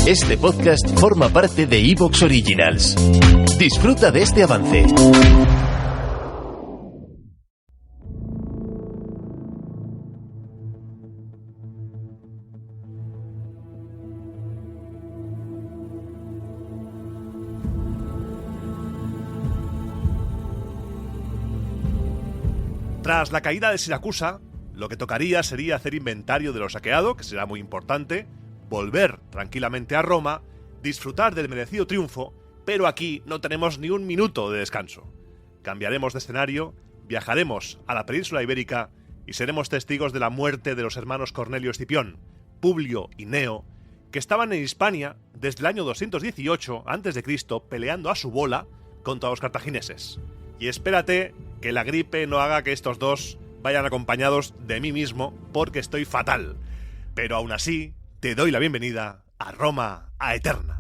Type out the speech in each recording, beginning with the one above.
Este podcast forma parte de Evox Originals. Disfruta de este avance. Tras la caída de Siracusa, lo que tocaría sería hacer inventario de lo saqueado, que será muy importante, volver tranquilamente a Roma, disfrutar del merecido triunfo, pero aquí no tenemos ni un minuto de descanso. Cambiaremos de escenario, viajaremos a la península ibérica y seremos testigos de la muerte de los hermanos Cornelio Escipión, Publio y Neo, que estaban en Hispania desde el año 218 a.C. peleando a su bola contra los cartagineses. Y espérate que la gripe no haga que estos dos vayan acompañados de mí mismo, porque estoy fatal. Pero aún así, te doy la bienvenida a Roma a Eterna.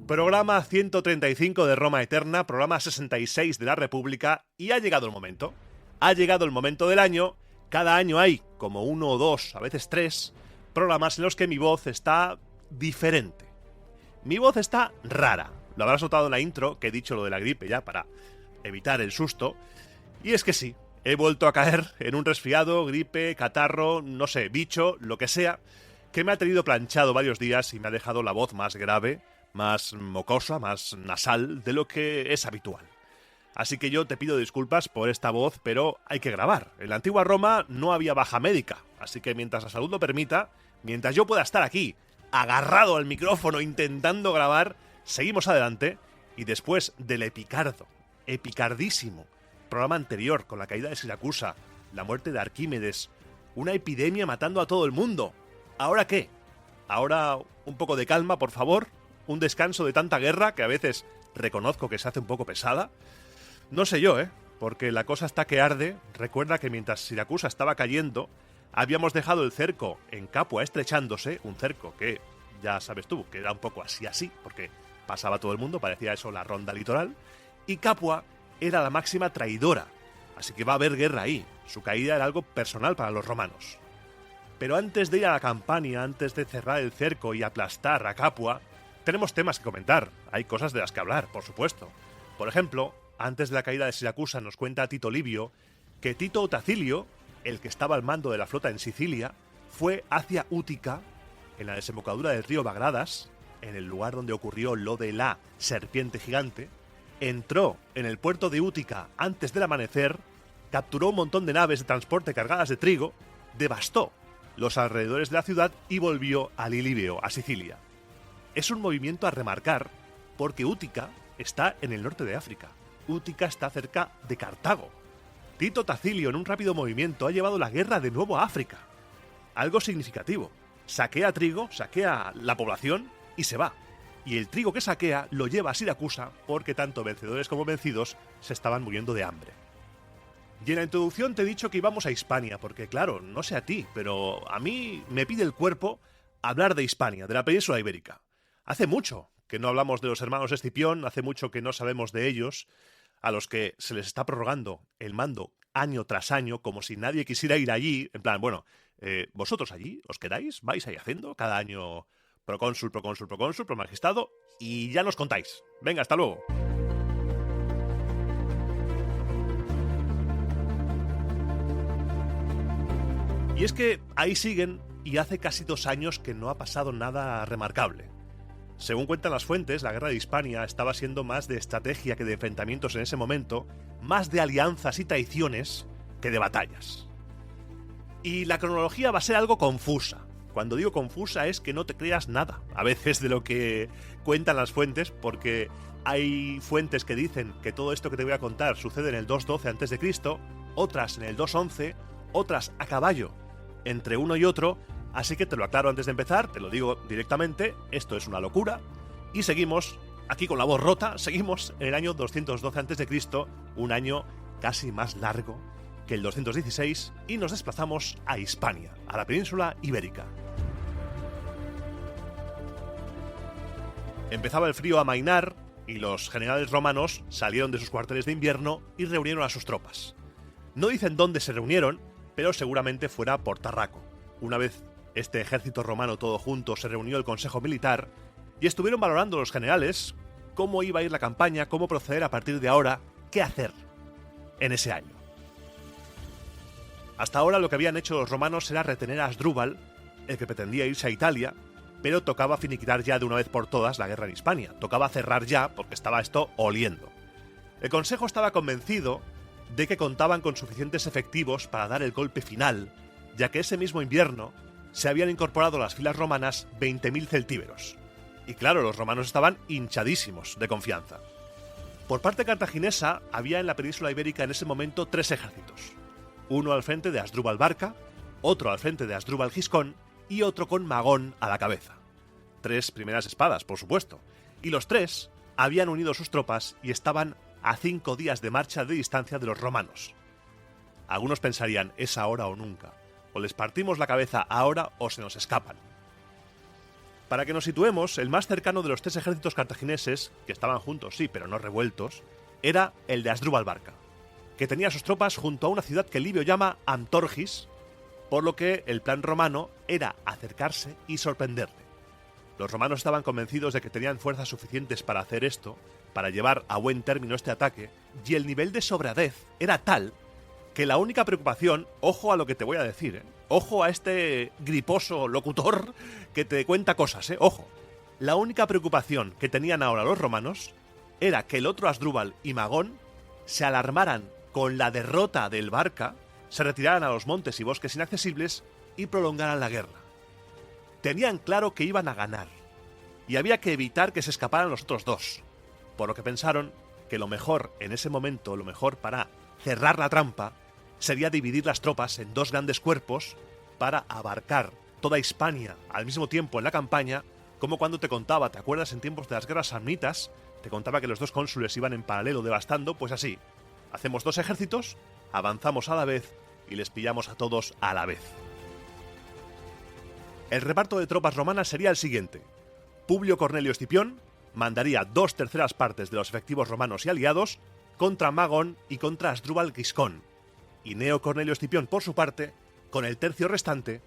Programa 135 de Roma Eterna, programa 66 de la República, y ha llegado el momento. Ha llegado el momento del año. Cada año hay como 1 o 2, a veces 3, programas en los que mi voz está diferente. Mi voz está rara. Lo habrás notado en la intro, que he dicho lo de la gripe ya para evitar el susto. Y es que sí, he vuelto a caer en un resfriado, gripe, catarro, no sé, bicho, lo que sea, que me ha tenido planchado varios días y me ha dejado la voz más grave, más mocosa, más nasal de lo que es habitual. Así que yo te pido disculpas por esta voz, pero hay que grabar. En la antigua Roma no había baja médica, así que mientras la salud lo permita, mientras yo pueda estar aquí, agarrado al micrófono intentando grabar, seguimos adelante. Y después del epicardísimo programa anterior con la caída de Siracusa, la muerte de Arquímedes, una epidemia matando a todo el mundo, ¿ahora qué? Ahora un poco de calma, por favor. Un descanso de tanta guerra que a veces reconozco que se hace un poco pesada. No sé yo, porque la cosa está que arde. Recuerda que mientras Siracusa estaba cayendo, habíamos dejado el cerco en Capua estrechándose, un cerco que, ya sabes tú, que era un poco así, porque pasaba todo el mundo, parecía eso la ronda litoral, y Capua era la máxima traidora, así que va a haber guerra ahí. Su caída era algo personal para los romanos. Pero antes de ir a la campaña, antes de cerrar el cerco y aplastar a Capua, tenemos temas que comentar, hay cosas de las que hablar, por supuesto. Por ejemplo, antes de la caída de Siracusa nos cuenta Tito Livio que Tito Tacilio, el que estaba al mando de la flota en Sicilia, fue hacia Útica, en la desembocadura del río Bagradas, en el lugar donde ocurrió lo de la serpiente gigante, entró en el puerto de Útica antes del amanecer, capturó un montón de naves de transporte cargadas de trigo, devastó los alrededores de la ciudad y volvió a Lilibeo, a Sicilia. Es un movimiento a remarcar porque Útica está en el norte de África. Útica está cerca de Cartago. Tito Tacilio, en un rápido movimiento, ha llevado la guerra de nuevo a África. Algo significativo. Saquea trigo, saquea la población y se va. Y el trigo que saquea lo lleva a Siracusa porque tanto vencedores como vencidos se estaban muriendo de hambre. Y en la introducción te he dicho que íbamos a Hispania, porque claro, no sé a ti, pero a mí me pide el cuerpo hablar de Hispania, de la península ibérica. Hace mucho que no hablamos de los hermanos Escipión, hace mucho que no sabemos de ellos, a los que se les está prorrogando el mando año tras año, como si nadie quisiera ir allí, en plan, bueno, vosotros allí, ¿os quedáis? ¿Vais ahí haciendo cada año procónsul, promagistrado? Y ya nos contáis. Venga, hasta luego. Y es que ahí siguen, y hace casi 2 años que no ha pasado nada remarcable. Según cuentan las fuentes, la guerra de Hispania estaba siendo más de estrategia que de enfrentamientos en ese momento, más de alianzas y traiciones que de batallas. Y la cronología va a ser algo confusa. Cuando digo confusa es que no te creas nada, a veces, de lo que cuentan las fuentes, porque hay fuentes que dicen que todo esto que te voy a contar sucede en el 212 a.C., otras en el 211, otras a caballo entre uno y otro, así que te lo aclaro antes de empezar, te lo digo directamente, esto es una locura, y seguimos, aquí con la voz rota, seguimos en el año 212 a.C., un año casi más largo que el 216, y nos desplazamos a Hispania, a la península ibérica. Empezaba el frío a amainar y los generales romanos salieron de sus cuarteles de invierno y reunieron a sus tropas. No dicen dónde se reunieron, pero seguramente fuera por Tarraco. Una vez este ejército romano todo junto se reunió el Consejo Militar y estuvieron valorando los generales cómo iba a ir la campaña, cómo proceder a partir de ahora, qué hacer en ese año. Hasta ahora lo que habían hecho los romanos era retener a Asdrúbal, el que pretendía irse a Italia, pero tocaba finiquitar ya de una vez por todas la guerra en Hispania. Tocaba cerrar ya porque estaba esto oliendo. El Consejo estaba convencido de que contaban con suficientes efectivos para dar el golpe final, ya que ese mismo invierno se habían incorporado a las filas romanas 20.000 celtíberos. Y claro, los romanos estaban hinchadísimos de confianza. Por parte cartaginesa había en la península ibérica en ese momento 3 ejércitos. Uno al frente de Asdrúbal Barca, otro al frente de Asdrúbal Giscón y otro con Magón a la cabeza. 3 primeras espadas, por supuesto. Y los 3 habían unido sus tropas y estaban a 5 días de marcha de distancia de los romanos. Algunos pensarían, es ahora o nunca. O les partimos la cabeza ahora o se nos escapan. Para que nos situemos, el más cercano de los 3 ejércitos cartagineses, que estaban juntos sí, pero no revueltos, era el de Asdrúbal Barca, que tenía sus tropas junto a una ciudad que Livio llama Amtorgis, por lo que el plan romano era acercarse y sorprenderle. Los romanos estaban convencidos de que tenían fuerzas suficientes para hacer esto, para llevar a buen término este ataque, y el nivel de sobradez era tal que la única preocupación, ojo a lo que te voy a decir, ojo a este griposo locutor que te cuenta cosas, ojo, la única preocupación que tenían ahora los romanos era que el otro Asdrúbal y Magón se alarmaran con la derrota del Barca, se retiraran a los montes y bosques inaccesibles y prolongaran la guerra. Tenían claro que iban a ganar, y había que evitar que se escaparan los otros 2, por lo que pensaron que lo mejor en ese momento, lo mejor para cerrar la trampa, sería dividir las tropas en 2 grandes cuerpos para abarcar toda Hispania al mismo tiempo en la campaña, como cuando te contaba, ¿te acuerdas en tiempos de las guerras samnitas? Te contaba que los 2 cónsules iban en paralelo devastando, pues así, hacemos 2 ejércitos, avanzamos a la vez y les pillamos a todos a la vez. El reparto de tropas romanas sería el siguiente. Publio Cornelio Escipión mandaría 2/3 partes de los efectivos romanos y aliados contra Magón y contra Asdrúbal Giscón, y Gneo Cornelio Escipión, por su parte, con el tercio restante,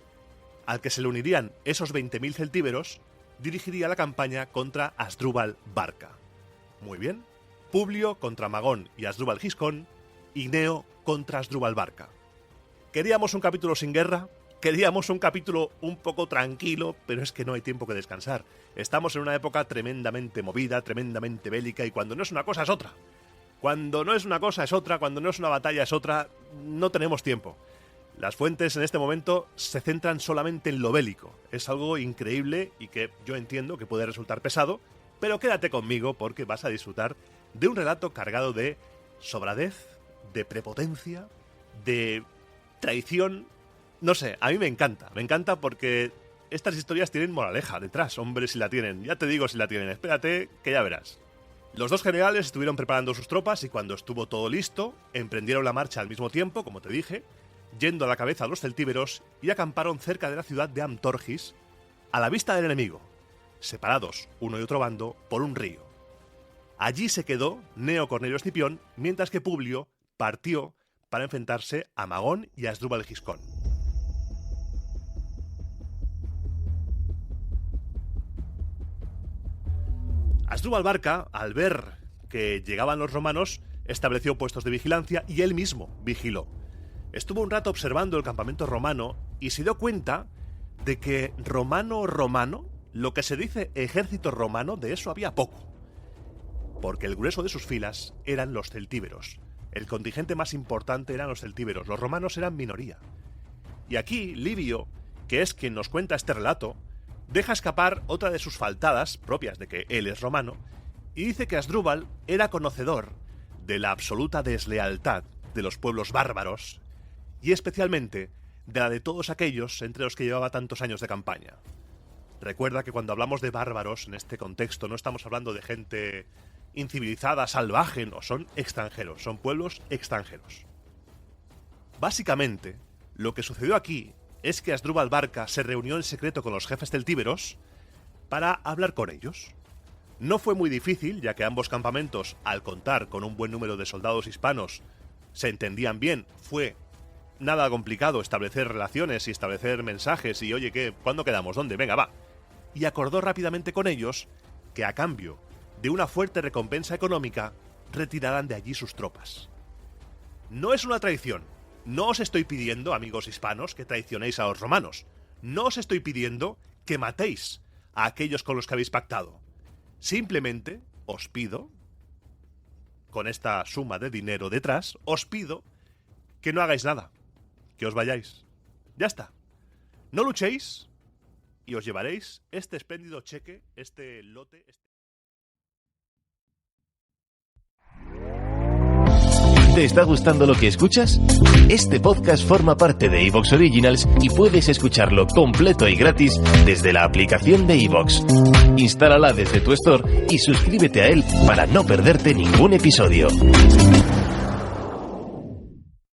al que se le unirían esos 20.000 celtíberos, dirigiría la campaña contra Asdrúbal Barca. Muy bien, Publio contra Magón y Asdrúbal Giscón, y Gneo contra Asdrúbal Barca. ¿Queríamos un capítulo sin guerra? Queríamos un capítulo un poco tranquilo, pero es que no hay tiempo que descansar. Estamos en una época tremendamente movida, tremendamente bélica, y cuando no es una cosa es otra. Cuando no es una cosa es otra, cuando no es una batalla es otra, no tenemos tiempo. Las fuentes en este momento se centran solamente en lo bélico. Es algo increíble y que yo entiendo que puede resultar pesado, pero quédate conmigo porque vas a disfrutar de un relato cargado de sobradez, de prepotencia, de traición. No sé, a mí me encanta porque estas historias tienen moraleja detrás, hombre, si la tienen. Ya te digo si la tienen, espérate que ya verás. Los 2 generales estuvieron preparando sus tropas y cuando estuvo todo listo, emprendieron la marcha al mismo tiempo, como te dije, yendo a la cabeza a los celtíberos y acamparon cerca de la ciudad de Amtorgis, a la vista del enemigo, separados uno y otro bando por un río. Allí se quedó Gneo Cornelio Escipión, mientras que Publio partió para enfrentarse a Magón y a Asdrúbal Giscón. Asdrúbal Barca, al ver que llegaban los romanos, estableció puestos de vigilancia y él mismo vigiló. Estuvo un rato observando el campamento romano y se dio cuenta de que romano, lo que se dice ejército romano, de eso había poco. Porque el grueso de sus filas eran los celtíberos. El contingente más importante eran los celtíberos, los romanos eran minoría. Y aquí Livio, que es quien nos cuenta este relato, deja escapar otra de sus faltadas, propias de que él es romano, y dice que Asdrúbal era conocedor de la absoluta deslealtad de los pueblos bárbaros y especialmente de la de todos aquellos entre los que llevaba tantos años de campaña. Recuerda que cuando hablamos de bárbaros en este contexto no estamos hablando de gente incivilizada, salvaje, no, son extranjeros, son pueblos extranjeros. Básicamente, lo que sucedió aquí es que Asdrúbal Barca se reunió en secreto con los jefes celtíberos para hablar con ellos. No fue muy difícil, ya que ambos campamentos, al contar con un buen número de soldados hispanos, se entendían bien. Fue nada complicado establecer relaciones y establecer mensajes y, oye, ¿qué? ¿Cuándo quedamos? ¿Dónde? Venga, va. Y acordó rápidamente con ellos que a cambio de una fuerte recompensa económica retiraran de allí sus tropas. No es una traición. No os estoy pidiendo, amigos hispanos, que traicionéis a los romanos. No os estoy pidiendo que matéis a aquellos con los que habéis pactado. Simplemente os pido, con esta suma de dinero detrás, os pido que no hagáis nada, que os vayáis. Ya está. No luchéis y os llevaréis este espléndido cheque, este lote... ¿Te está gustando lo que escuchas? Este podcast forma parte de iVoox Originals y puedes escucharlo completo y gratis desde la aplicación de iVoox. Instálala desde tu store y suscríbete a él para no perderte ningún episodio.